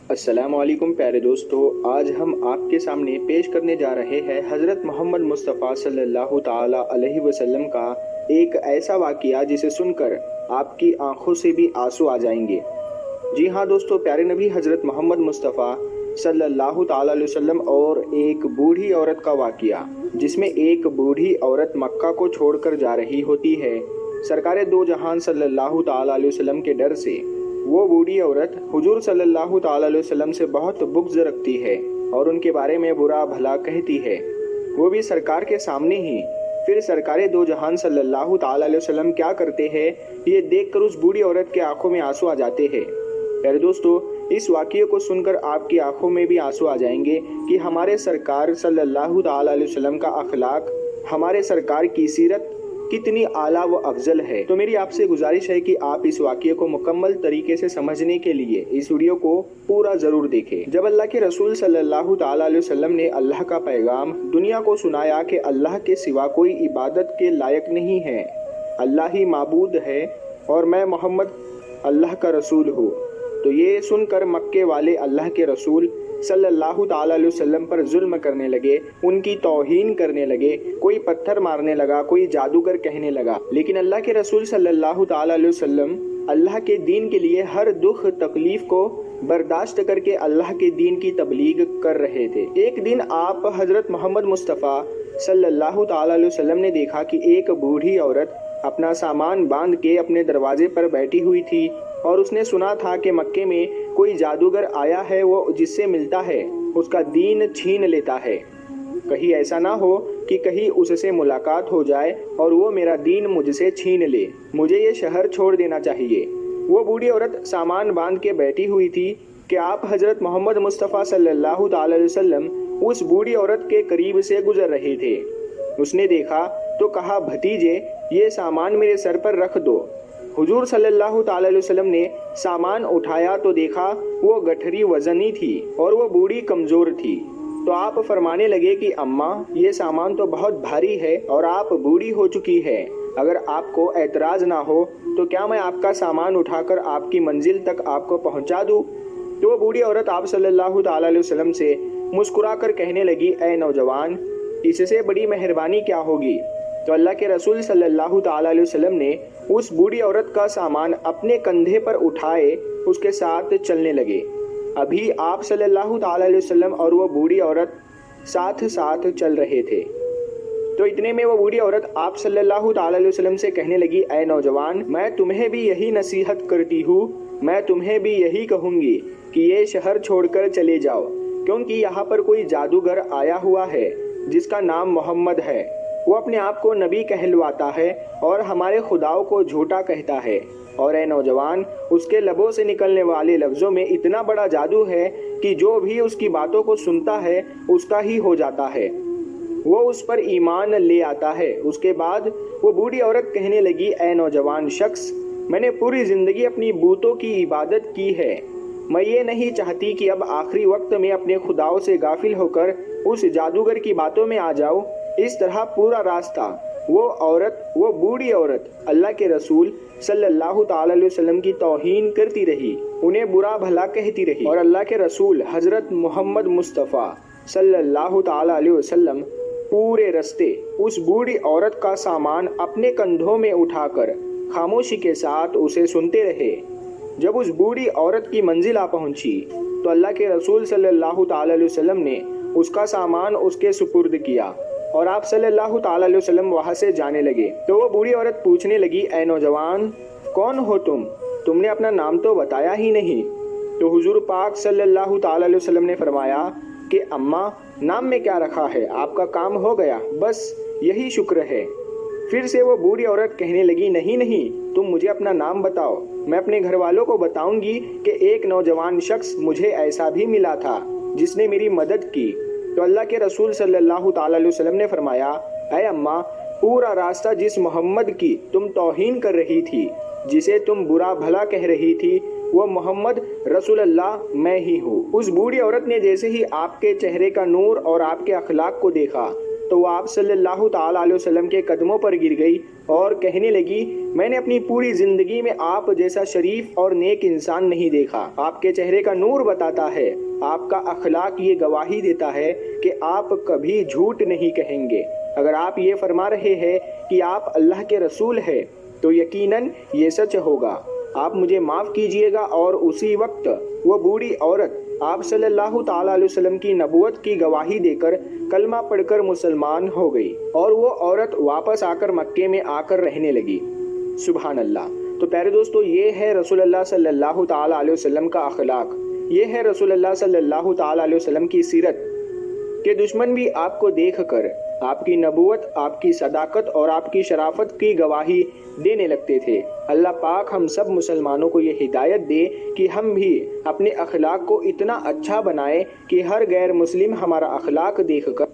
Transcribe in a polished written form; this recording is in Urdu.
السلام علیکم پیارے دوستو، آج ہم آپ کے سامنے پیش کرنے جا رہے ہیں حضرت محمد مصطفیٰ صلی اللہ تعالی علیہ وسلم کا ایک ایسا واقعہ جسے سن کر آپ کی آنکھوں سے بھی آنسو آ جائیں گے۔ جی ہاں دوستو، پیارے نبی حضرت محمد مصطفیٰ صلی اللہ تعالی علیہ وسلم اور ایک بوڑھی عورت کا واقعہ، جس میں ایک بوڑھی عورت مکہ کو چھوڑ کر جا رہی ہوتی ہے سرکار دو جہان صلی اللہ تعالی علیہ وسلم کے ڈر سے۔ وہ بوڑھی عورت حضور صلی اللہ تعالی علیہ وسلم سے بہت بغض رکھتی ہے اور ان کے بارے میں برا بھلا کہتی ہے، وہ بھی سرکار کے سامنے ہی۔ پھر سرکار دو جہان صلی اللہ تعالی علیہ وسلم کیا کرتے ہیں، یہ دیکھ کر اس بوڑھی عورت کے آنکھوں میں آنسو آ جاتے ہیں۔ پیارے دوستو، اس واقعے کو سن کر آپ کی آنکھوں میں بھی آنسو آ جائیں گے کہ ہمارے سرکار صلی اللہ تعالی علیہ وسلم کا اخلاق، ہمارے سرکار کی سیرت کتنی اعلیٰ و افضل ہے۔ تو میری آپ سے گزارش ہے کہ آپ اس واقعے کو مکمل طریقے سے سمجھنے کے لیے اس ویڈیو کو پورا ضرور دیکھیں۔ جب اللہ کے رسول صلی اللہ تعالی علیہ وسلم نے اللہ کا پیغام دنیا کو سنایا کہ اللہ کے سوا کوئی عبادت کے لائق نہیں ہے، اللہ ہی معبود ہے اور میں محمد اللہ کا رسول ہوں، تو یہ سن کر مکے والے اللہ کے رسول صلی اللہ تعالی علیہ وسلم پر ظلم کرنے لگے، ان کی توہین کرنے لگے، کوئی پتھر مارنے لگا، کوئی جادوگر کہنے لگا۔ لیکن اللہ کے رسول صلی اللہ تعالی علیہ وسلم اللہ کے دین کے لیے ہر دکھ تکلیف کو برداشت کر کے اللہ کے دین کی تبلیغ کر رہے تھے۔ ایک دن آپ حضرت محمد مصطفیٰ صلی اللہ تعالی علیہ وسلم نے دیکھا کہ ایک بوڑھی عورت اپنا سامان باندھ کے اپنے دروازے پر بیٹھی ہوئی تھی، اور اس نے سنا تھا کہ مکے میں کوئی جادوگر آیا ہے، وہ جس سے ملتا ہے اس کا دین چھین لیتا ہے۔ کہیں ایسا نہ ہو کہ کہیں اس سے ملاقات ہو جائے اور وہ میرا دین مجھ سے چھین لے، مجھے یہ شہر چھوڑ دینا چاہیے۔ وہ بوڑھی عورت سامان باندھ کے بیٹھی ہوئی تھی کہ آپ حضرت محمد مصطفیٰ صلی اللہ تعالی علیہ وسلم اس بوڑھی عورت کے قریب سے گزر رہے تھے۔ اس نے دیکھا تو کہا، بھتیجے یہ سامان میرے سر پر رکھ دو۔ حضور صلی اللہ تعالی علیہ وسلم نے سامان اٹھایا تو دیکھا وہ گٹھری وزنی تھی اور وہ بوڑھی کمزور تھی، تو آپ فرمانے لگے کہ اماں یہ سامان تو بہت بھاری ہے اور آپ بوڑھی ہو چکی ہے، اگر آپ کو اعتراض نہ ہو تو کیا میں آپ کا سامان اٹھا کر آپ کی منزل تک آپ کو پہنچا دوں؟ تو وہ بوڑھی عورت آپ صلی اللہ تعالی علیہ وسلم سے مسکرا کر کہنے لگی، اے نوجوان، اس سے بڑی مہربانی کیا ہوگی؟ تو اللہ کے رسول صلی اللہ تعالی علیہ وسلم نے اس بوڑھی عورت کا سامان اپنے کندھے پر اٹھائے اس کے ساتھ چلنے لگے۔ ابھی آپ صلی اللہ تعالی علیہ وسلم اور وہ بوڑھی عورت ساتھ ساتھ چل رہے تھے، تو اتنے میں وہ بوڑھی عورت آپ صلی اللہ تعالی علیہ وسلم سے کہنے لگی، اے نوجوان، میں تمہیں بھی یہی نصیحت کرتی ہوں، میں تمہیں بھی یہی کہوں گی کہ یہ شہر چھوڑ کر چلے جاؤ، کیونکہ یہاں پر کوئی جادوگر آیا ہوا ہے جس کا نام محمد ہے۔ وہ اپنے آپ کو نبی کہلواتا ہے اور ہمارے خداؤں کو جھوٹا کہتا ہے، اور اے نوجوان، اس کے لبوں سے نکلنے والے لفظوں میں اتنا بڑا جادو ہے کہ جو بھی اس کی باتوں کو سنتا ہے اس کا ہی ہو جاتا ہے، وہ اس پر ایمان لے آتا ہے۔ اس کے بعد وہ بوڑھی عورت کہنے لگی، اے نوجوان شخص، میں نے پوری زندگی اپنی بتوں کی عبادت کی ہے، میں یہ نہیں چاہتی کہ اب آخری وقت میں اپنے خداؤں سے غافل ہو کر اس جادوگر کی باتوں میں آ جاؤ۔ اس طرح پورا راستہ وہ بوڑھی عورت اللہ کے رسول صلی اللہ تعالی علیہ وسلم کی توہین کرتی رہی، انہیں برا بھلا کہتی رہی، اور اللہ کے رسول حضرت محمد مصطفیٰ صلی اللہ تعالی علیہ وسلم پورے راستے اس بوڑھی عورت کا سامان اپنے کندھوں میں اٹھا کر خاموشی کے ساتھ اسے سنتے رہے۔ جب اس بوڑھی عورت کی منزل آ پہنچی تو اللہ کے رسول صلی اللہ تعالی علیہ وسلم نے اس کا سامان اس کے سپرد کیا اور آپ صلی اللہ تعالی علیہ وسلم وہاں سے جانے لگے۔ تو وہ بوڑھی عورت پوچھنے لگی، اے نوجوان، کون ہو تم نے اپنا نام تو بتایا ہی نہیں۔ تو حضور پاک صلی اللہ تعالی علیہ وسلم نے فرمایا کہ اماں، نام میں کیا رکھا ہے، آپ کا کام ہو گیا، بس یہی شکر ہے۔ پھر سے وہ بوڑھی عورت کہنے لگی، نہیں، تم مجھے اپنا نام بتاؤ، میں اپنے گھر والوں کو بتاؤں گی کہ ایک نوجوان شخص مجھے ایسا بھی ملا تھا جس نے میری مدد کی۔ تو اللہ کے رسول صلی اللہ تعالی علیہ وسلم نے فرمایا، اے اماں، پورا راستہ جس محمد کی تم توہین کر رہی تھی، جسے تم برا بھلا کہہ رہی تھی، وہ محمد رسول اللہ میں ہی ہوں۔ اس بوڑھی عورت نے جیسے ہی آپ کے چہرے کا نور اور آپ کے اخلاق کو دیکھا تو وہ آپ صلی اللہ تعالی علیہ وسلم کے قدموں پر گر گئی اور کہنے لگی میں نے اپنی پوری زندگی میں آپ جیسا شریف اور نیک انسان نہیں دیکھا۔ آپ کے چہرے کا نور بتاتا ہے، آپ کا اخلاق یہ گواہی دیتا ہے کہ آپ کبھی جھوٹ نہیں کہیں گے۔ اگر آپ یہ فرما رہے ہیں کہ آپ اللہ کے رسول ہیں تو یقیناً یہ سچ ہوگا۔ آپ مجھے معاف کیجئے گا۔ اور اسی وقت وہ بوڑھی عورت آپ صلی اللہ تعالیٰ علیہ وسلم کی نبوت کی گواہی دے کر کلمہ پڑھ کر مسلمان ہو گئی، اور وہ عورت واپس آ کر مکے میں آ کر رہنے لگی۔ سبحان اللہ۔ تو پیارے دوستو، یہ ہے رسول اللہ صلی اللہ تعالیٰ علیہ وسلم کا اخلاق، یہ ہے رسول اللہ صلی اللہ تعالیٰ علیہ وسلم کی سیرت کہ دشمن بھی آپ کو دیکھ کر آپ کی نبوت، آپ کی صداقت اور آپ کی شرافت کی گواہی دینے لگتے تھے۔ اللہ پاک ہم سب مسلمانوں کو یہ ہدایت دے کہ ہم بھی اپنے اخلاق کو اتنا اچھا بنائیں کہ ہر غیر مسلم ہمارا اخلاق دیکھ کر